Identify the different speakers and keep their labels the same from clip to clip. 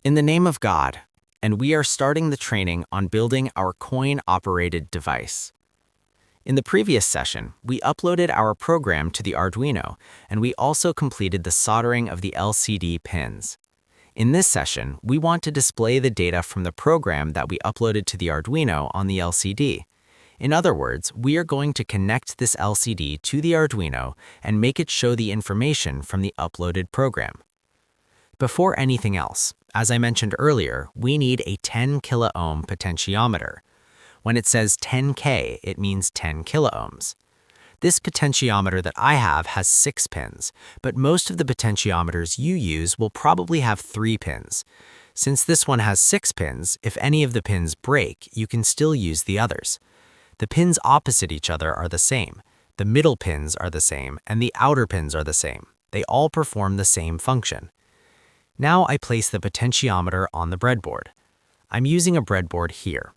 Speaker 1: In the name of God, and we are starting the training on building our coin-operated device. In the previous session, we uploaded our program to the Arduino, and we also completed the soldering of the LCD pins. In this session, we want to display the data from the program that we uploaded to the Arduino on the LCD. In other words, we are going to connect this LCD to the Arduino and make it show the information from the uploaded program. Before anything else, as I mentioned earlier, we need a 10 kilo-ohm potentiometer. When it says 10K, it means 10 kilo-ohms. This potentiometer that I have has 6 pins, but most of the potentiometers you use will probably have 3 pins. Since this one has 6 pins, if any of the pins break, you can still use the others. The pins opposite each other are the same. The middle pins are the same, and the outer pins are the same. They all perform the same function. Now I place the potentiometer on the breadboard. I'm using a breadboard here.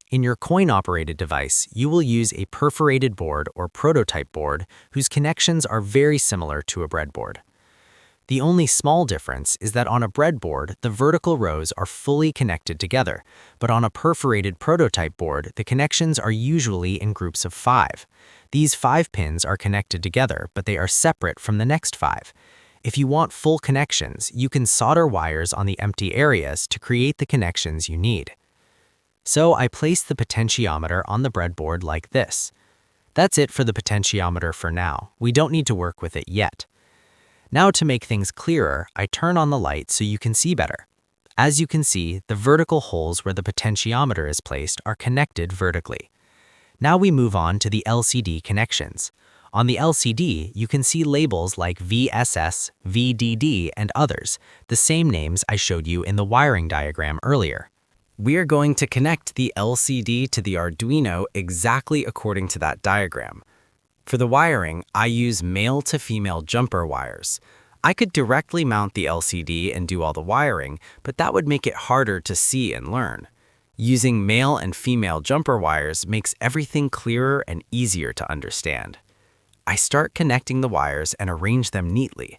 Speaker 1: In your coin-operated device, you will use a perforated board or prototype board whose connections are very similar to a breadboard. The only small difference is that on a breadboard, the vertical rows are fully connected together, but on a perforated prototype board, the connections are usually in groups of 5. These 5 pins are connected together, but they are separate from the next 5. If you want full connections, you can solder wires on the empty areas to create the connections you need. So I place the potentiometer on the breadboard like this. That's it for the potentiometer for now. We don't need to work with it yet. Now to make things clearer, I turn on the light so you can see better. As you can see, the vertical holes where the potentiometer is placed are connected vertically. Now we move on to the LCD connections. On the LCD, you can see labels like VSS, VDD, and others, the same names I showed you in the wiring diagram earlier. We are going to connect the LCD to the Arduino exactly according to that diagram. For the wiring, I use male to female jumper wires. I could directly mount the LCD and do all the wiring, but that would make it harder to see and learn. Using male and female jumper wires makes everything clearer and easier to understand. I start connecting the wires and arrange them neatly.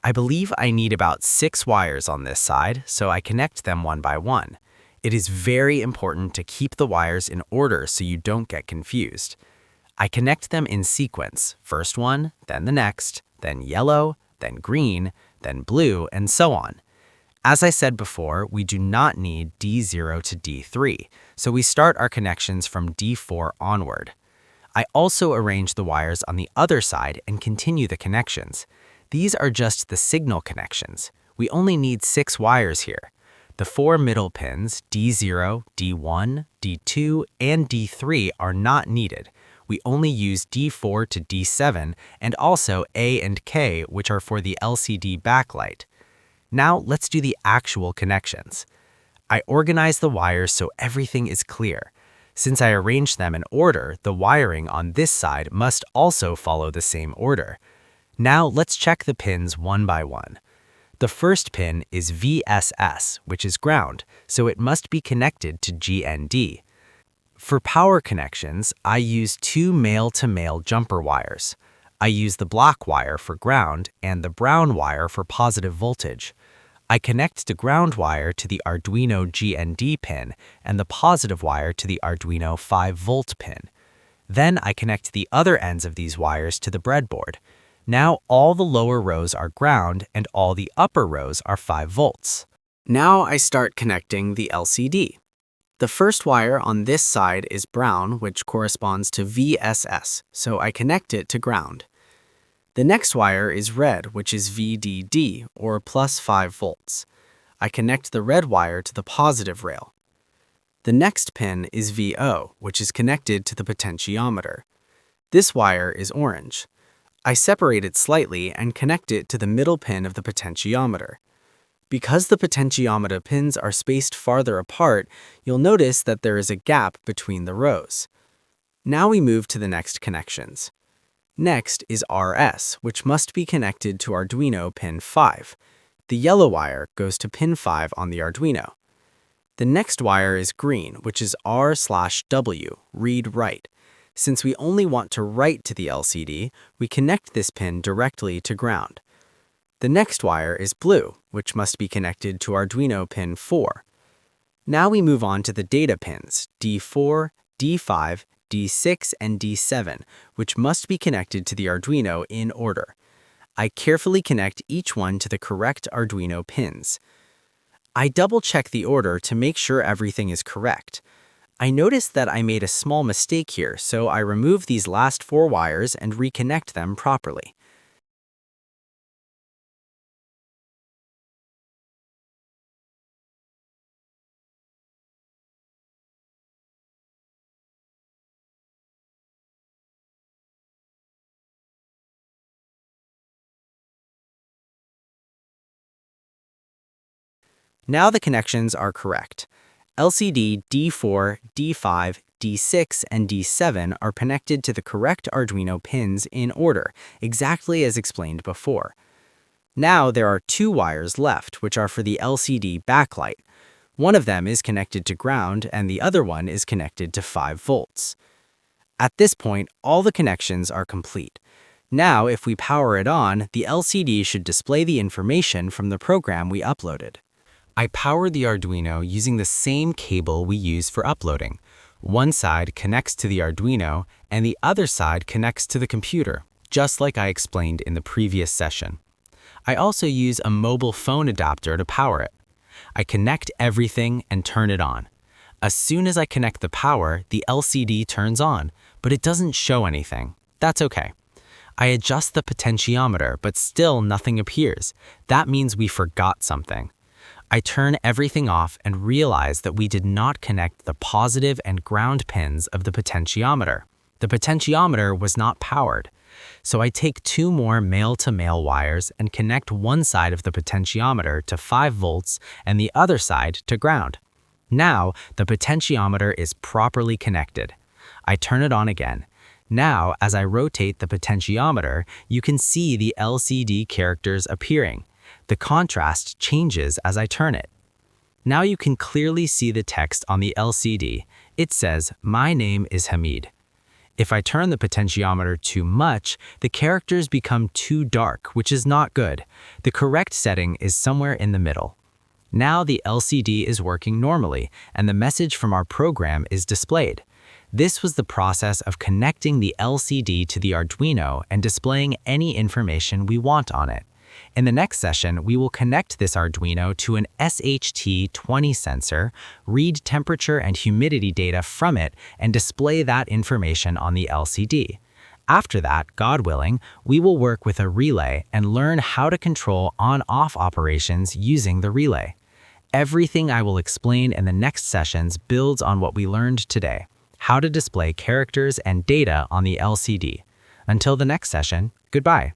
Speaker 1: I believe I need about 6 wires on this side, so I connect them one by one. It is very important to keep the wires in order so you don't get confused. I connect them in sequence, first one, then the next, then yellow, then green, then blue, and so on. As I said before, we do not need D0 to D3, so we start our connections from D4 onward. I also arrange the wires on the other side and continue the connections. These are just the signal connections. We only need 6 wires here. The 4 middle pins, D0, D1, D2, and D3 are not needed. We only use D4 to D7 and also A and K, which are for the LCD backlight. Now let's do the actual connections. I organize the wires so everything is clear. Since I arranged them in order, the wiring on this side must also follow the same order. Now let's check the pins one by one. The first pin is VSS, which is ground, so it must be connected to GND. For power connections, I use 2 male-to-male jumper wires. I use the black wire for ground and the brown wire for positive voltage. I connect the ground wire to the Arduino GND pin and the positive wire to the Arduino 5-volt pin. Then I connect the other ends of these wires to the breadboard. Now all the lower rows are ground and all the upper rows are 5 volts. Now I start connecting the LCD. The first wire on this side is brown, which corresponds to VSS, so I connect it to ground. The next wire is red, which is VDD, or plus 5 volts. I connect the red wire to the positive rail. The next pin is VO, which is connected to the potentiometer. This wire is orange. I separate it slightly and connect it to the middle pin of the potentiometer. Because the potentiometer pins are spaced farther apart, you'll notice that there is a gap between the rows. Now we move to the next connections. Next is RS, which must be connected to Arduino pin 5. The yellow wire goes to pin 5 on the Arduino. The next wire is green, which is R/W, read-write. Since we only want to write to the LCD, we connect this pin directly to ground. The next wire is blue, which must be connected to Arduino pin 4. Now we move on to the data pins, D4, D5, D6, and D7, which must be connected to the Arduino in order. I carefully connect each one to the correct Arduino pins. I double-check the order to make sure everything is correct. I noticed that I made a small mistake here, so I remove these last 4 wires and reconnect them properly. Now the connections are correct. LCD D4, D5, D6, and D7 are connected to the correct Arduino pins in order, exactly as explained before. Now there are 2 wires left, which are for the LCD backlight. One of them is connected to ground and the other one is connected to 5 volts. At this point, all the connections are complete. Now, if we power it on, the LCD should display the information from the program we uploaded. I powered the Arduino using the same cable we use for uploading. One side connects to the Arduino and the other side connects to the computer, just like I explained in the previous session. I also use a mobile phone adapter to power it. I connect everything and turn it on. As soon as I connect the power, the LCD turns on, but it doesn't show anything. That's okay. I adjust the potentiometer, but still nothing appears. That means we forgot something. I turn everything off and realize that we did not connect the positive and ground pins of the potentiometer. The potentiometer was not powered. So I take 2 more male-to-male wires and connect one side of the potentiometer to 5 volts and the other side to ground. Now, the potentiometer is properly connected. I turn it on again. Now, as I rotate the potentiometer, you can see the LCD characters appearing. The contrast changes as I turn it. Now you can clearly see the text on the LCD. It says, "My name is Hamid." If I turn the potentiometer too much, the characters become too dark, which is not good. The correct setting is somewhere in the middle. Now the LCD is working normally, and the message from our program is displayed. This was the process of connecting the LCD to the Arduino and displaying any information we want on it. In the next session, we will connect this Arduino to an SHT-20 sensor, read temperature and humidity data from it, and display that information on the LCD. After that, God willing, we will work with a relay and learn how to control on-off operations using the relay. Everything I will explain in the next sessions builds on what we learned today, how to display characters and data on the LCD. Until the next session, goodbye.